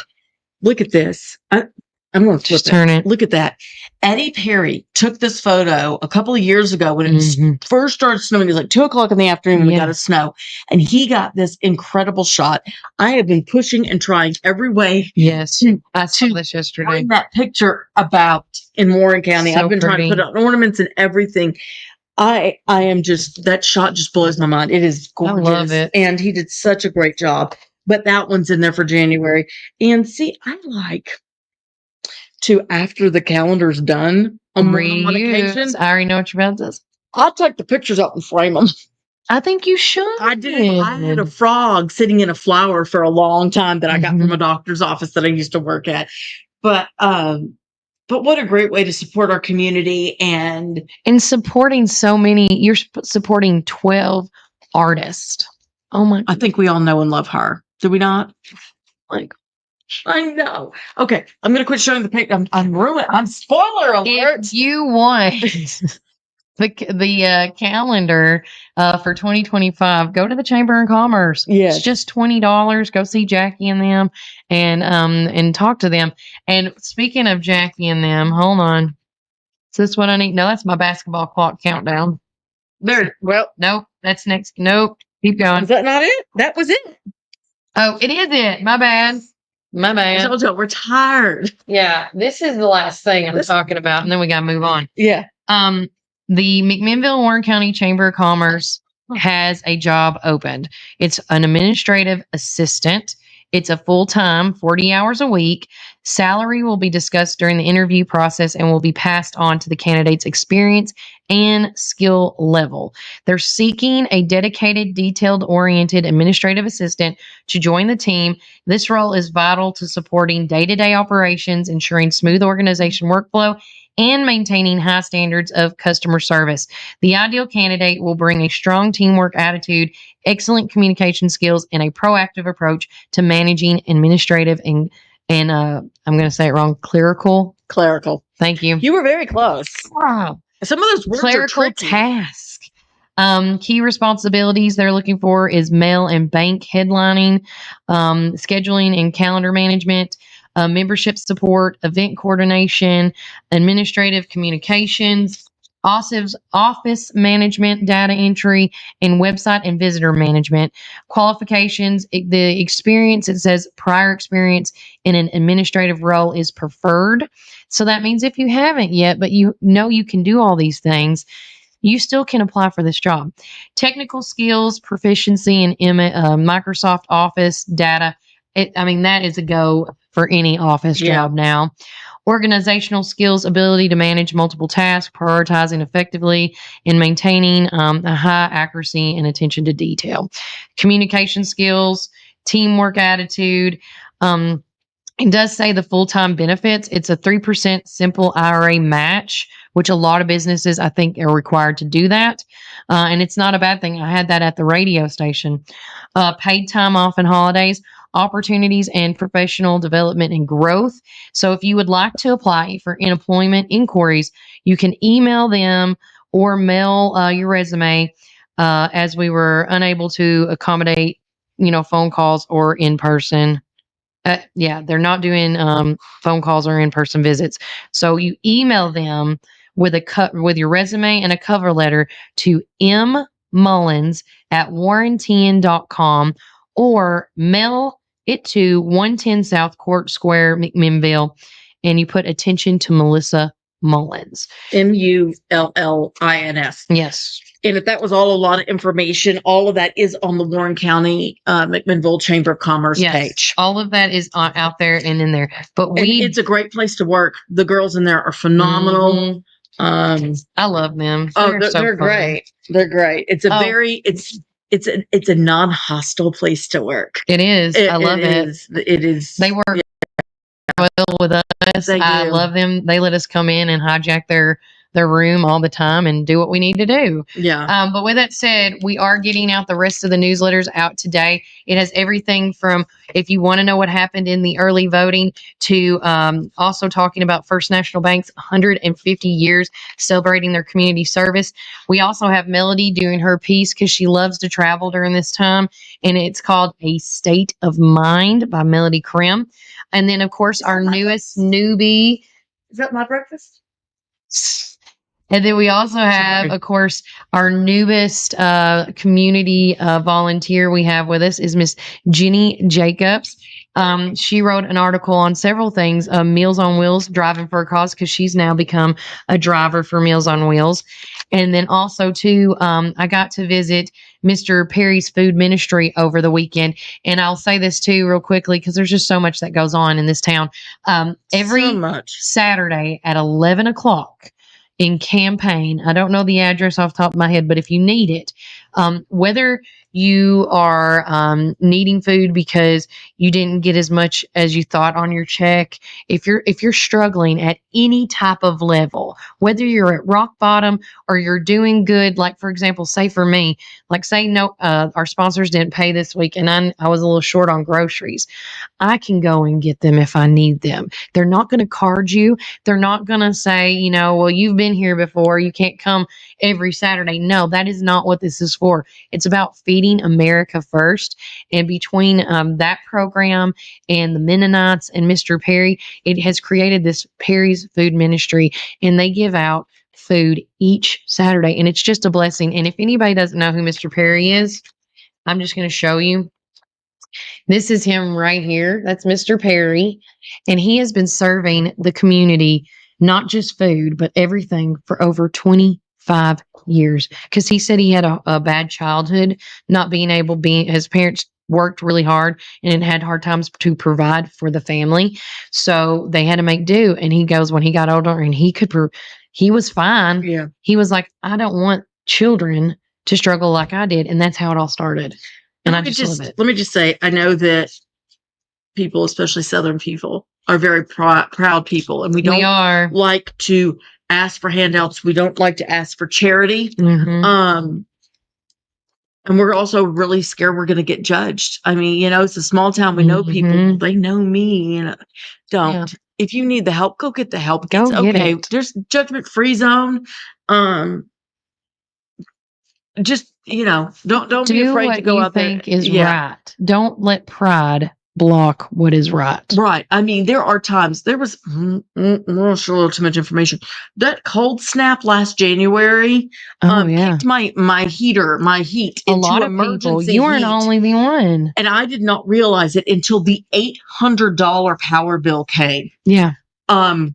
Look at this. I'm going to just turn it. Look at that. Eddie Perry took this photo a couple of years ago when it first started snowing. It was like 2:00 in the afternoon when we got a snow. And he got this incredible shot. I have been pushing and trying every way. Yes. I saw this yesterday. Bring that picture about in Warren County. So I've been trying to put on ornaments and everything. I am just, that shot just blows my mind. It is gorgeous. I love it. And he did such a great job. But that one's in there for January. And see, I like to, after the calendar's done, on occasion, I already know what you're about to say. I'll take the pictures out and frame them. I think you should. I did. I had a frog sitting in a flower for a long time that I got from a doctor's office that I used to work at. But what a great way to support our community and supporting so many. You're supporting 12 artists. Oh my! I think we all know and love her. Do we not? Like, I know. Okay, I'm gonna quit showing the picture. I'm ruined. I'm spoiler alert. If you want the calendar for 2025, go to the Chamber of Commerce. Yes. It's just $20. Go see Jackie and them and talk to them. And speaking of Jackie and them, hold on. Is this what I need? No, that's my basketball clock countdown. There. Well, nope. That's next. Nope. Keep going. Is that not it? That was it. Oh, it is it. My bad. I told you, we're tired. Yeah. This is the last thing I'm talking about. And then we got to move on. Yeah. The McMinnville Warren County Chamber of Commerce has a job opened. It's an administrative assistant. It's a full-time, 40 hours a week. Salary will be discussed during the interview process and will be passed on to the candidate's experience and skill level. They're seeking a dedicated, detailed-oriented administrative assistant to join the team. This role is vital to supporting day-to-day operations, ensuring smooth organization workflow, and maintaining high standards of customer service. The ideal candidate will bring a strong teamwork attitude, excellent communication skills, and a proactive approach to managing administrative and I'm going to say it wrong, clerical. Thank you. You were very close. Wow. Some of those words clerical are tricky. tasks. Key responsibilities they're looking for is mail and bank headlining, scheduling and calendar management, membership support, event coordination, administrative communications, office management, data entry, and website and visitor management. Qualifications, the experience, it says prior experience in an administrative role is preferred. So that means if you haven't yet, but you know you can do all these things, you still can apply for this job. Technical skills, proficiency in Microsoft Office, data. That is a go for any office job now. Organizational skills, ability to manage multiple tasks, prioritizing effectively, and maintaining a high accuracy and attention to detail. Communication skills, teamwork attitude. It does say the full-time benefits. It's a 3% simple IRA match, which a lot of businesses, I think, are required to do that. And it's not a bad thing. I had that at the radio station. Paid time off and holidays, opportunities and professional development and growth. So if you would like to apply for employment inquiries, you can email them or mail your resume as we were unable to accommodate, phone calls or in person. They're not doing phone calls or in-person visits. So you email them with your resume and a cover letter to mmullins@warren10.com or mail it to 110 South Court Square, McMinnville, and you put attention to Melissa Mullins. Mullins. Yes. And if that was all a lot of information, all of that is on the Warren County McMinnville Chamber of Commerce page. All of that is out there and in there. But it's a great place to work. The girls in there are phenomenal. I love them. They're great. They're great. It's it's a non-hostile place to work. It is. I love it. It is. They work well with us. us. I love them. They let us come in and hijack their room all the time and do what we need to do. Yeah. But with that said, we are getting out the rest of the newsletters out today. It has everything from, if you want to know what happened in the early voting, to also talking about First National Bank's 150 years celebrating their community service. We also have Melody doing her piece because she loves to travel during this time, and it's called A State of Mind by Melody Krim. And then, of course, our newest newbie. Is that my breakfast? And then we also have, of course, our newest community volunteer we have with us is Miss Jenny Jacobs. She wrote an article on several things, Meals on Wheels, driving for a cause, because she's now become a driver for Meals on Wheels. And then also, too, I got to visit Mr. Perry's food ministry over the weekend. And I'll say this, too, real quickly, because there's just so much that goes on in this town. Every Saturday at 11 o'clock, in Campaign. I don't know the address off the top of my head, but if you need it, whether you are needing food because you didn't get as much as you thought on your check, if you're struggling at any type of level, whether you're at rock bottom or you're doing good, like for example, say for me, like say no, our sponsors didn't pay this week and I was a little short on groceries, I can go and get them if I need them. They're not going to card you. They're not going to say, well, you've been here before, you can't come every Saturday. No, that is not what this is for. It's about feeding America first. And between that program and the Mennonites and Mr. Perry, it has created this Perry's Food Ministry, and they give out food each Saturday, and it's just a blessing. And if anybody doesn't know who Mr. Perry is, I'm just going to show you. This is him right here. That's Mr. Perry, and he has been serving the community not just food, but everything for over 25 years, because he said he had a bad childhood, not being able, his parents worked really hard and had hard times to provide for the family, so they had to make do. And he goes, when he got older and he was fine. Yeah. He was like, I don't want children to struggle like I did, and that's how it all started. And I just love it. Let me just say, I know that people, especially Southern people, are very proud people, and we don't like to ask for handouts. We don't like to ask for charity. Mm-hmm. And we're also really scared we're going to get judged. I mean, it's a small town. We know people. They know me. Don't. Yeah. If you need the help, go get the help. Go it's get okay. it. There's judgment-free zone. Just, don't be afraid to go out there. Do what you think is right. Don't let pride block what is right. Right. I mean, there are times, there was, I'll show a little too much information. That cold snap last January kicked my heat into a lot of people. You weren't only the one. And I did not realize it until the $800 power bill came. Yeah. I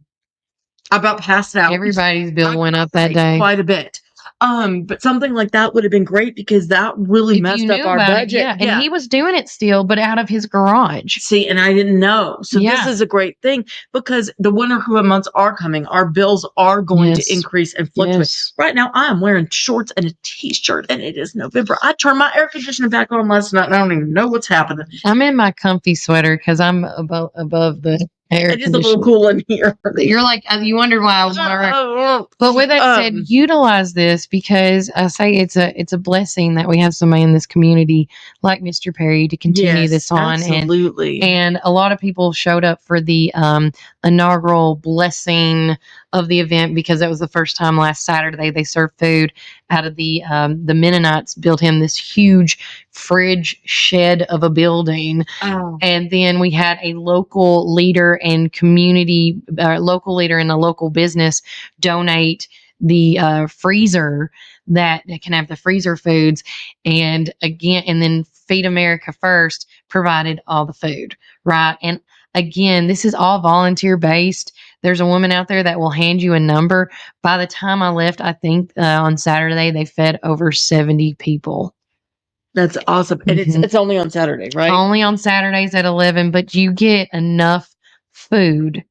about passed out. Everybody's bill went up that day. Quite a bit. But something like that would have been great, because that really messed up our budget. And he was doing it still, but out of his garage. See, and I didn't know. So this is a great thing, because the winter months are coming. Our bills are going to increase and fluctuate. Yes. Right now, I am wearing shorts and a t-shirt, and it is November. I turned my air conditioning back on last night, and I don't even know what's happening. I'm in my comfy sweater because I'm above the air. It is a little cool in here. You're like, you wonder why I was wearing. But with that said, utilize this, because I say it's a blessing that we have somebody in this community like Mr. Perry to continue this on. Absolutely. And a lot of people showed up for the inaugural blessing of the event, because that was the first time last Saturday they served food out of the Mennonites built him this huge fridge shed of a building. Oh. And then we had a local leader and local leader in the local business donate the freezer that can have the freezer foods. And then Feed America First provided all the food, right? And again, this is all volunteer based. There's a woman out there that will hand you a number. By the time I left, I think on Saturday, they fed over 70 people. That's awesome. And it's only on Saturday, right? Only on Saturdays at 11, but you get enough food.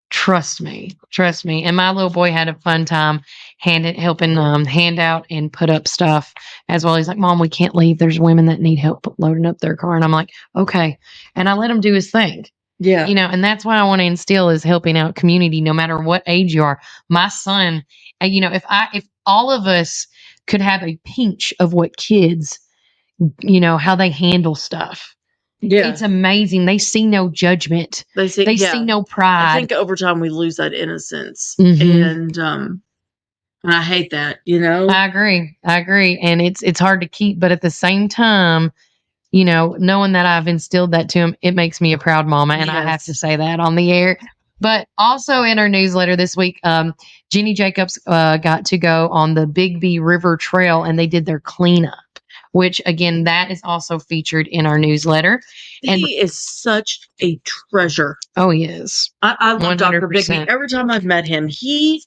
Trust me. And my little boy had a fun time helping hand out and put up stuff as well. He's like, Mom, we can't leave. There's women that need help loading up their car. And I'm like, okay. And I let him do his thing. Yeah. And that's why I want to instill is helping out community, no matter what age you are. My son, if all of us could have a pinch of what kids, how they handle stuff. Yeah. It's amazing. They see no judgment. They see no pride. I think over time we lose that innocence. Mhm. And I hate that, I agree. And it's hard to keep, but at the same time, knowing that I've instilled that to him, it makes me a proud mama. And I have to Yes. say that on the air. But also in our newsletter this week, Jenny Jacobs got to go on the Bigby River Trail and they did their cleanup, which again, that is also featured in our newsletter. He is such a treasure. Oh, he is. I love Dr. Bigby. Every time I've met him, he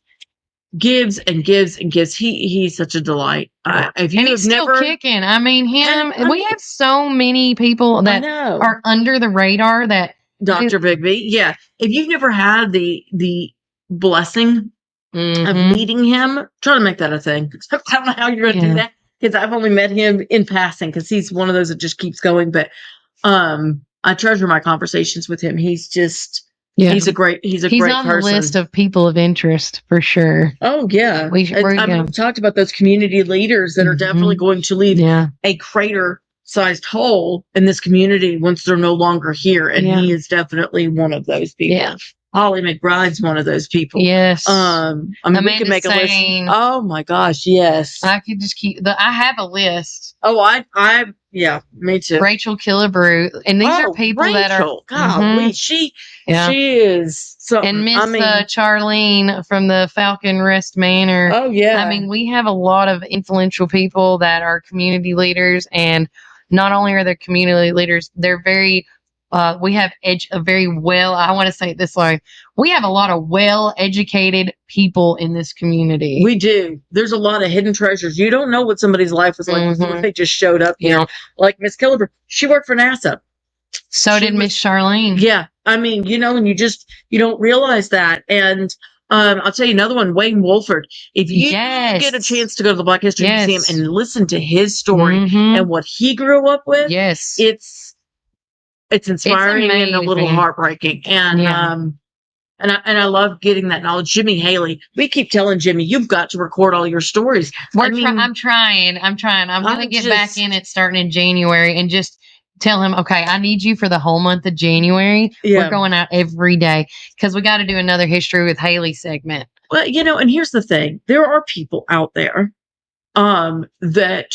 gives and gives and gives. He's such a delight. If you and he's still kicking. I mean, we have so many people that are under the radar that Dr. Bigby. Yeah. If you've never had the blessing of meeting him, try to make that a thing. I don't know how you're going to do that because I've only met him in passing because he's one of those that just keeps going. But I treasure my conversations with him. He's just he's a great he's great on person. The list of people of interest for sure. Oh yeah, we've talked about those community leaders that are definitely going to leave a crater-sized hole in this community once they're no longer here, and he is definitely one of those people. Yeah. Holly McBride's one of those people. Yes. I mean, we could make a list. Oh my gosh, yes. I could just I have a list. Oh, yeah, me too. Rachel Killebrew. And these are people that are. Golly, she is something. And Miss Charlene from the Falcon Rest Manor. Oh, yeah. I mean, we have a lot of influential people that are community leaders. And not only are they community leaders, they're very. We have I want to say it this way. We have a lot of well-educated people in this community. We do. There's a lot of hidden treasures. You don't know what somebody's life was like before they just showed up here. Like Miss Killebrew, she worked for NASA. So did Miss Charlene. Yeah. I mean, and you don't realize that. And I'll tell you another one, Wayne Wolford. If you get a chance to go to the Black History Museum and listen to his story and what he grew up with, it's inspiring and a little heartbreaking. And I love getting that knowledge. Jimmy Haley, we keep telling Jimmy, you've got to record all your stories. I'm trying. I'm going to get back in it starting in January and just tell him, okay, I need you for the whole month of January. Yeah. We're going out every day because we got to do another History with Haley segment. Well, and here's the thing. There are people out there that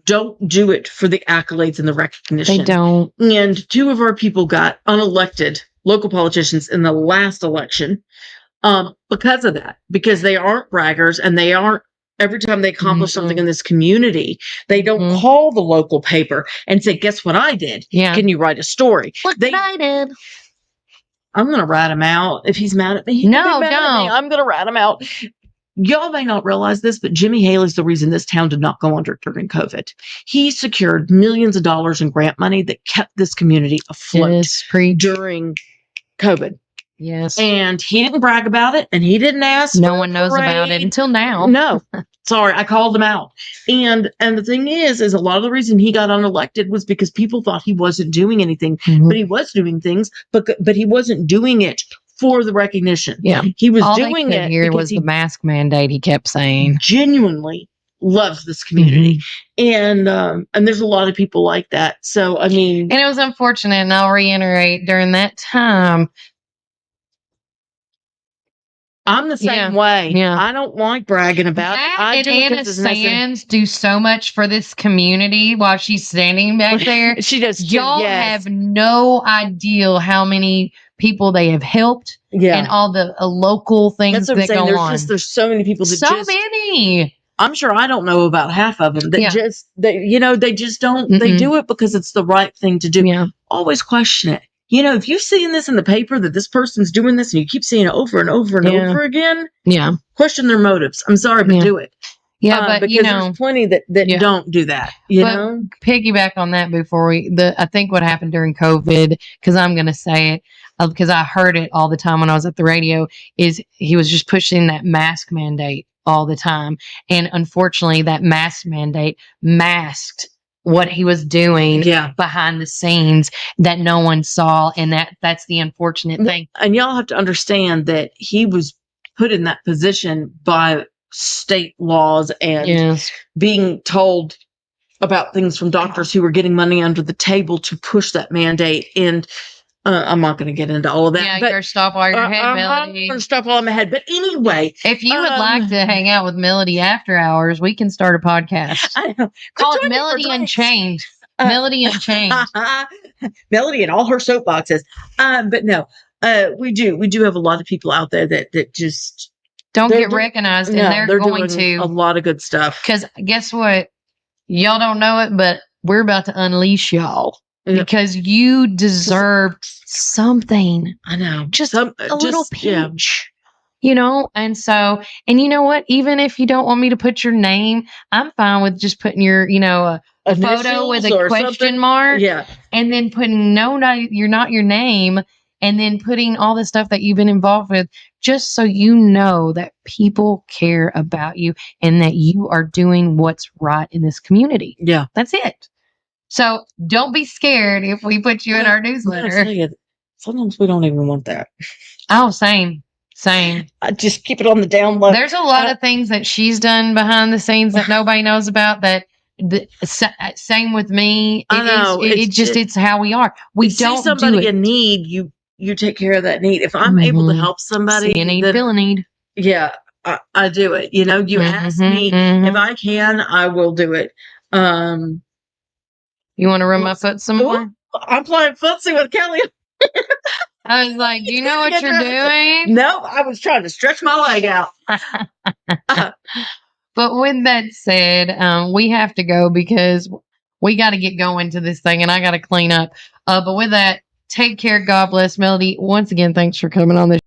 don't do it for the accolades and the recognition. They don't. And two of our people got unelected local politicians in the last election because of that, because they aren't braggers and they aren't, every time they accomplish something in this community, they don't call the local paper and say, guess what I did? Yeah. Can you write a story? What I did. I'm going to rat him out if he's mad at me. No, don't. I'm going to rat him out. Y'all may not realize this, but Jimmy Haley's the reason this town did not go under during COVID. He secured millions of dollars in grant money that kept this community afloat during COVID. Yes. And he didn't brag about it, and he didn't ask. No one knows about it until now. No. Sorry, I called him out. And the thing is a lot of the reason he got unelected was because people thought he wasn't doing anything, but he was doing things, but he wasn't doing it for the recognition. Yeah. He was doing it here was the mask mandate, he kept saying. Genuinely loves this community. And there's a lot of people like that. So, I mean. And it was unfortunate, and I'll reiterate, during that time, I'm the same way. Yeah. I don't like bragging about it. And Anna Sands do so much for this community while she's standing back there. She does. Y'all have no idea how many people they have helped and all the local things that go on. There's so many people that many. I'm sure I don't know about half of them that they just don't, they do it because it's the right thing to do. Yeah. Always question it. If you've seen this in the paper that this person's doing this and you keep seeing it over and over and over again, question their motives. I'm sorry, but do it. Yeah, but because there's plenty that don't do that. Piggyback on that before I think what happened during COVID, because I'm going to say it because I heard it all the time when I was at the radio, is he was just pushing that mask mandate all the time, and unfortunately, that mask mandate masked what he was doing Yeah. behind the scenes that no one saw. And that's the unfortunate thing. And y'all have to understand that he was put in that position by state laws and Yes. being told about things from doctors who were getting money under the table to push that mandate. And I'm not going to get into all of that. Yeah, but you're stop while your head, I'm Melody. going to stop while I'm ahead. But anyway, if you would like to hang out with Melody after hours, we can start a podcast. I know. Call it Melody Unchained. Melody Unchained. Melody and all her soapboxes. But no, we do have a lot of people out there that just don't get recognized, and they're going to a lot of good stuff. Because guess what? Y'all don't know it, but we're about to unleash y'all. Because you deserve something. I know. Just a little pinch. You know? And so, and you know what? Even if you don't want me to put your name, I'm fine with just putting your, a photo with a question mark. Yeah. And then putting you're not your name. And then putting all the stuff that you've been involved with, just so you know that people care about you and that you are doing what's right in this community. Yeah. That's it. So don't be scared if we put you in our newsletter. Sometimes we don't even want that. Oh, same. Just keep it on the down low. There's a lot of things that she's done behind the scenes that nobody knows about. Same with me. I know. It's how we are. We don't see somebody in need. You take care of that need. If I'm able to help somebody, see a need, feel a need. Yeah, I do it. You ask me if I can, I will do it. You want to run my foot some more? I'm playing footsie with Kelly. I was like, do you know what you're doing? No, I was trying to stretch my leg out. But with that said, we have to go because we got to get going to this thing and I got to clean up. But with that, take care. God bless. Melody, once again, thanks for coming on the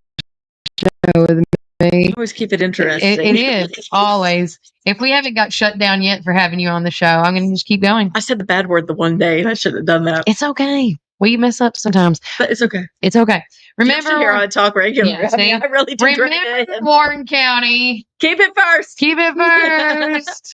show with me. Always keep it interesting. It is, always. If we haven't got shut down yet for having you on the show, I'm going to just keep going. I said the bad word the one day and I should have done that. It's okay. We mess up sometimes. But it's okay. It's okay. Remember, here I talk regular. Yeah, I really do. Remember Warren County. Keep it first. Keep it first.